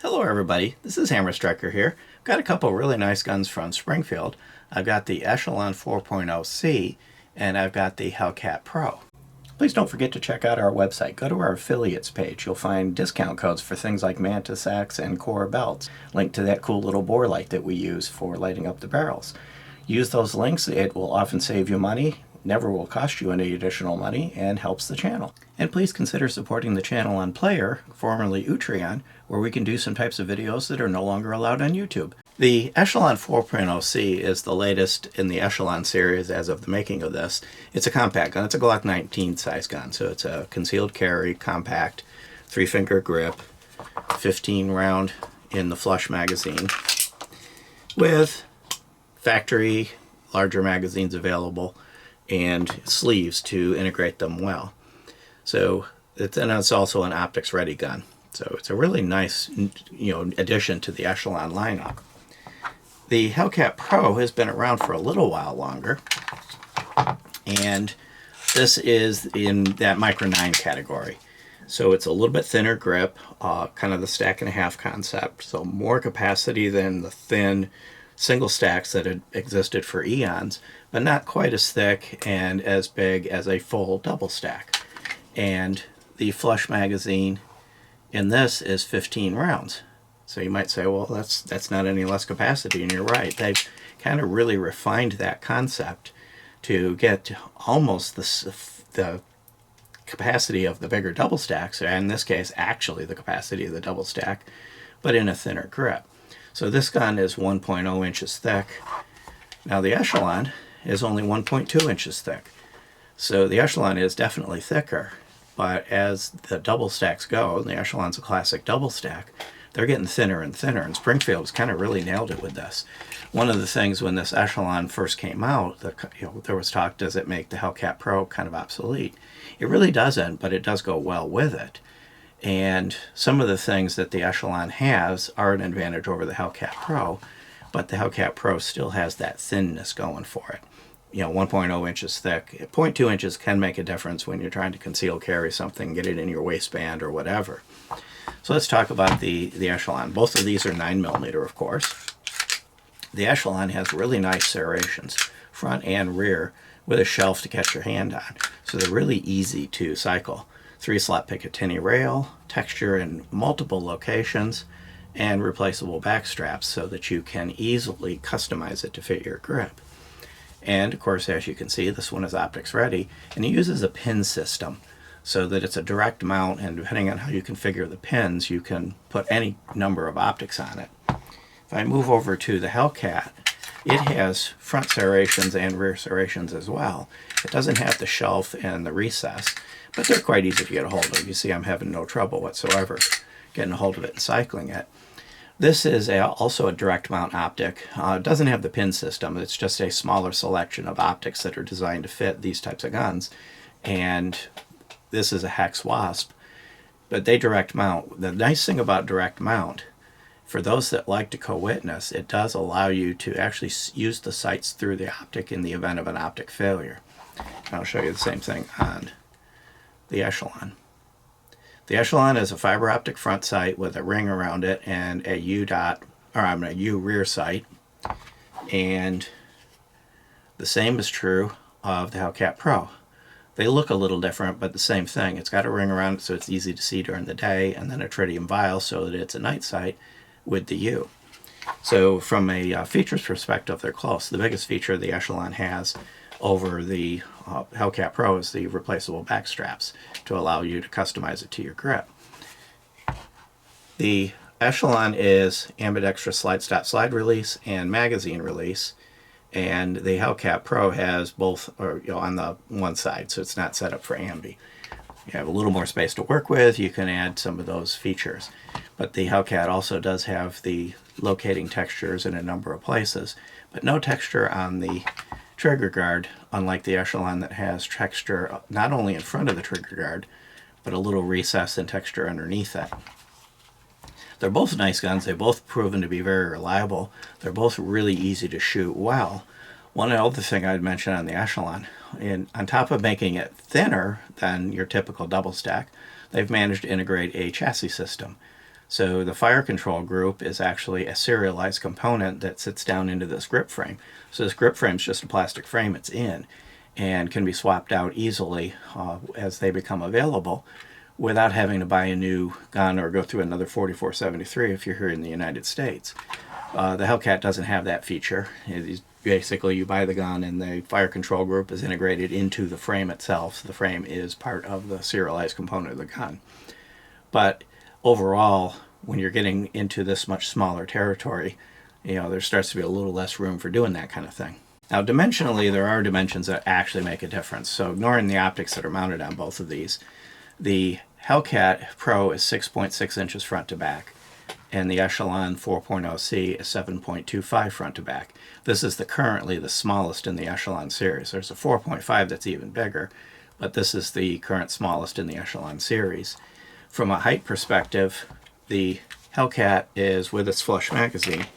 Hello everybody, this is Hammer Striker here. Got a couple really nice guns from Springfield. I've got the Echelon 4.0C and I've got the Hellcat Pro. Please don't forget to check out our website. Go to our affiliates page. You'll find discount codes for things like Mantis Axe and Core belts. Link to that cool little bore light that we use for lighting up the barrels. Use those links. It will often save you money, never will cost you any additional money, and helps the channel. And please consider supporting the channel on Player, formerly Utreon, where we can do some types of videos that are no longer allowed on YouTube. The Echelon 4.0C is the latest in the Echelon series as of the making of this. It's a compact gun. It's a Glock 19 size gun, so it's a concealed carry, compact, 3-finger grip, 15 round in the flush magazine, with factory larger magazines available and sleeves to integrate them well. So it's also an optics ready gun. So it's a really nice, addition to the Echelon lineup. The Hellcat Pro has been around for a little while longer, and this is in that Micro 9 category. So it's a little bit thinner grip, kind of the stack and a half concept, so more capacity than the thin single stacks that had existed for eons, but not quite as thick and as big as a full double stack. And the flush magazine in this is 15 rounds. So you might say, well, that's not any less capacity, and you're right. They've kind of really refined that concept to get almost the capacity of the bigger double stacks, and in this case, actually the capacity of the double stack, but in a thinner grip. So this gun is 1.0 inches thick. Now the Echelon is only 1.2 inches thick. So the Echelon is definitely thicker, but as the double stacks go, and the Echelon's a classic double stack, they're getting thinner and thinner, and Springfield's kind of really nailed it with this. One of the things when this Echelon first came out, there was talk, does it make the Hellcat Pro kind of obsolete? It really doesn't, but it does go well with it. And some of the things that the Echelon has are an advantage over the Hellcat Pro, but the Hellcat Pro still has that thinness going for it. 1.0 inches thick. 0.2 inches can make a difference when you're trying to conceal carry something, get it in your waistband or whatever. So let's talk about the Echelon. Both of these are 9mm, of course. The Echelon has really nice serrations, front and rear, with a shelf to catch your hand on. So they're really easy to cycle. 3-slot Picatinny rail, texture in multiple locations, and replaceable back straps so that you can easily customize it to fit your grip. And of course, as you can see, this one is optics ready, and it uses a pin system so that it's a direct mount, and depending on how you configure the pins, you can put any number of optics on it. If I move over to the Hellcat, it has front serrations and rear serrations as well. It doesn't have the shelf and the recess, but they're quite easy to get a hold of. You see I'm having no trouble whatsoever getting a hold of it and cycling it. This is also a direct mount optic. It doesn't have the pin system. It's just a smaller selection of optics that are designed to fit these types of guns. And this is a hex wasp, but they direct mount. The nice thing about direct mount, for those that like to co-witness, it does allow you to actually use the sights through the optic in the event of an optic failure. And I'll show you the same thing on the Echelon. The Echelon is a fiber optic front sight with a ring around it and a U rear sight. And the same is true of the Hellcat Pro. They look a little different, but the same thing. It's got a ring around it so it's easy to see during the day, and then a tritium vial so that it's a night sight with the U. So from a features perspective, they're close. The biggest feature the Echelon has over the Hellcat Pro is the replaceable back straps to allow you to customize it to your grip. The Echelon is ambidextrous slide stop slide release and magazine release, and the Hellcat Pro has both on the one side, so it's not set up for ambi. You have a little more space to work with, you can add some of those features. But the Hellcat also does have the locating textures in a number of places, but no texture on the trigger guard, unlike the Echelon that has texture not only in front of the trigger guard, but a little recess and texture underneath it. They're both nice guns. They've both proven to be very reliable. They're both really easy to shoot well. One other thing I'd mention on the Echelon, on top of making it thinner than your typical double stack, they've managed to integrate a chassis system. So the fire control group is actually a serialized component that sits down into this grip frame. So this grip frame is just a plastic frame it's in and can be swapped out easily as they become available without having to buy a new gun or go through another 4473 if you're here in the United States. The Hellcat doesn't have that feature. Basically, you buy the gun and the fire control group is integrated into the frame itself. So the frame is part of the serialized component of the gun. But overall, when you're getting into this much smaller territory, there starts to be a little less room for doing that kind of thing. Now, dimensionally, there are dimensions that actually make a difference. So ignoring the optics that are mounted on both of these, the Hellcat Pro is 6.6 inches front to back, and the Echelon 4.0C is 7.25 front to back. This is currently the smallest in the Echelon series. There's a 4.5 that's even bigger, but this is the current smallest in the Echelon series. From a height perspective, the Hellcat is, with its flush magazine,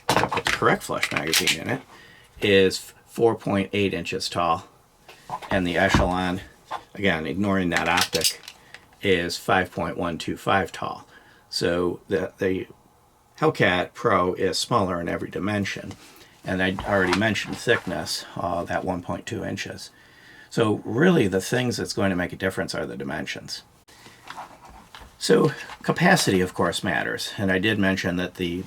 with the correct flush magazine in it, is 4.8 inches tall, and the Echelon, again, ignoring that optic, is 5.125 tall. So the Hellcat Pro is smaller in every dimension, and I already mentioned thickness, that 1.2 inches. So really the things that's going to make a difference are the dimensions. So capacity, of course, matters, and I did mention that the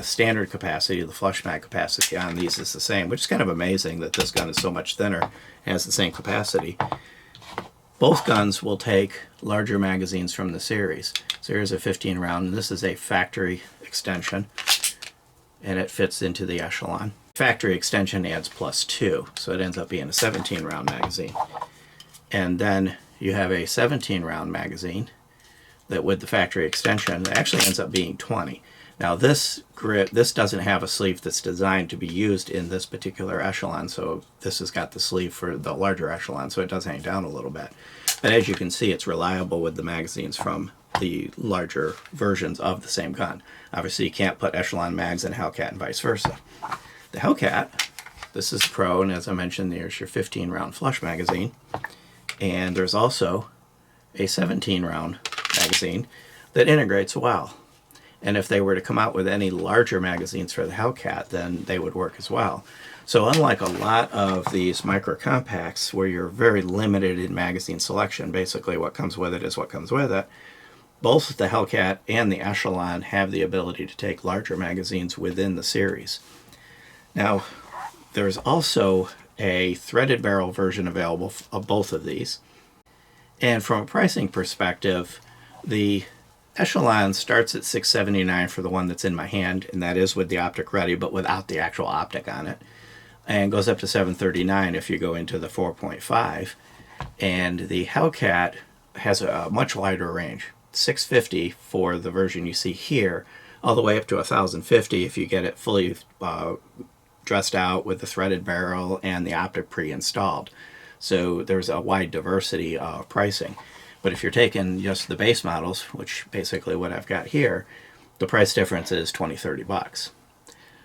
standard capacity, the flush mag capacity on these is the same, which is kind of amazing that this gun is so much thinner and has the same capacity. Both guns will take larger magazines from the series. So here's a 15 round, and this is a factory extension, and it fits into the Echelon. Factory extension adds +2, so it ends up being a 17 round magazine. And then you have a 17 round magazine that, with the factory extension, actually ends up being 20. Now this doesn't have a sleeve that's designed to be used in this particular Echelon, so this has got the sleeve for the larger Echelon, so it does hang down a little bit. But as you can see, it's reliable with the magazines from the larger versions of the same gun. Obviously, you can't put Echelon mags in Hellcat and vice versa. The Hellcat, this is Pro, and as I mentioned, there's your 15 round flush magazine, and there's also a 17 round magazine that integrates well. And if they were to come out with any larger magazines for the Hellcat, then they would work as well. So unlike a lot of these micro compacts where you're very limited in magazine selection, basically what comes with it is what comes with it, both the Hellcat and the Echelon have the ability to take larger magazines within the series. Now, there's also a threaded barrel version available of both of these. And from a pricing perspective, the Echelon starts at $679 for the one that's in my hand, and that is with the optic ready, but without the actual optic on it, and goes up to $739 if you go into the 4.5. And the Hellcat has a much wider range, $650 for the version you see here, all the way up to $1,050 if you get it fully dressed out with the threaded barrel and the optic pre-installed. So there's a wide diversity of pricing. But if you're taking just the base models, which basically what I've got here, the price difference is $20-30.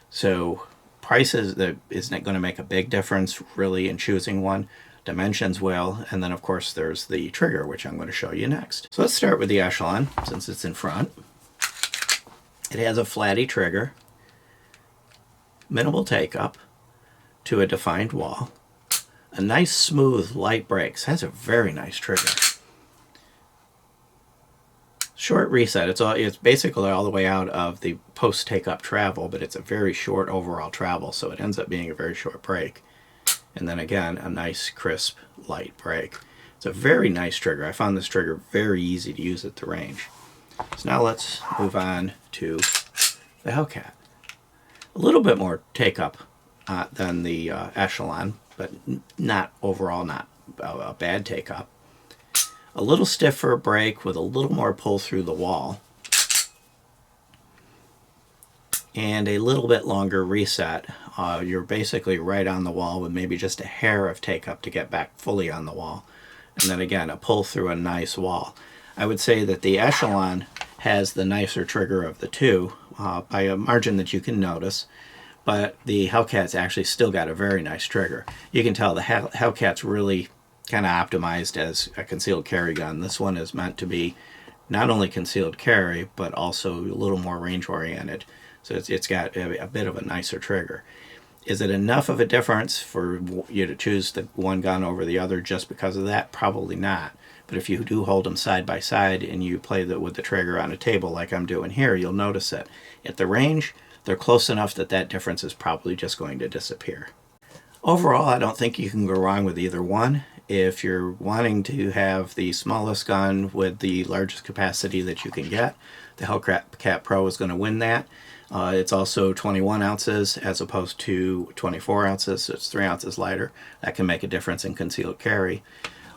So prices isn't going to make a big difference really in choosing one. Dimensions will, and then of course there's the trigger, which I'm going to show you next. So let's start with the Echelon since it's in front. It has a flatty trigger, minimal take up to a defined wall, a nice smooth light brakes, has a very nice trigger. Short reset, it's basically all the way out of the post take-up travel, but it's a very short overall travel, so it ends up being a very short brake. And then again, a nice crisp light brake. It's a very nice trigger. I found this trigger very easy to use at the range. So now let's move on to the Hellcat. A little bit more take-up than the Echelon, but not overall not a bad take-up. A little stiffer brake with a little more pull through the wall, and a little bit longer reset. You're basically right on the wall with maybe just a hair of take up to get back fully on the wall, and then again a pull through a nice wall. I would say that the Echelon has the nicer trigger of the two by a margin that you can notice, but the Hellcat's actually still got a very nice trigger. You can tell the Hellcat's really kind of optimized as a concealed carry gun. This one is meant to be not only concealed carry, but also a little more range oriented. So it's got a bit of a nicer trigger. Is it enough of a difference for you to choose the one gun over the other just because of that? Probably not. But if you do hold them side by side and you play with the trigger on a table like I'm doing here, you'll notice that at the range, they're close enough that that difference is probably just going to disappear. Overall, I don't think you can go wrong with either one. If you're wanting to have the smallest gun with the largest capacity that you can get, the Hellcat Pro is going to win that. It's also 21 ounces as opposed to 24 ounces, so it's 3 ounces lighter. That can make a difference in concealed carry.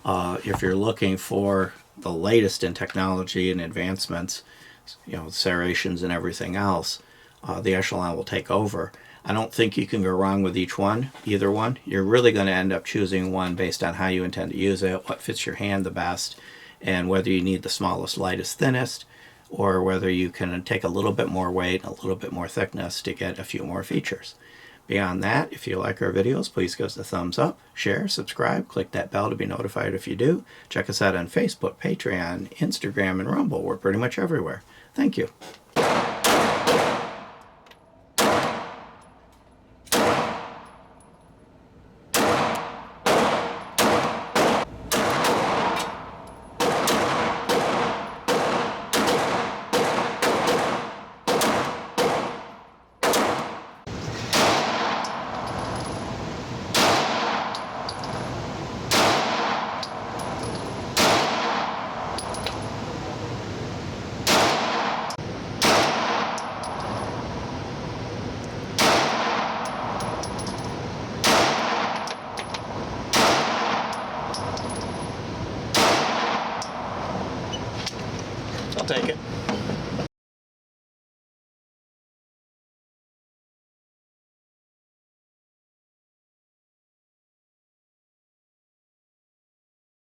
If you're looking for the latest in technology and advancements, serrations and everything else, the Echelon will take over. I don't think you can go wrong with either one. You're really going to end up choosing one based on how you intend to use it, what fits your hand the best, and whether you need the smallest, lightest, thinnest, or whether you can take a little bit more weight, a little bit more thickness to get a few more features. Beyond that, if you like our videos, please give us a thumbs up, share, subscribe, click that bell to be notified if you do. Check us out on Facebook, Patreon, Instagram, and Rumble. We're pretty much everywhere. Thank you. I'll take it.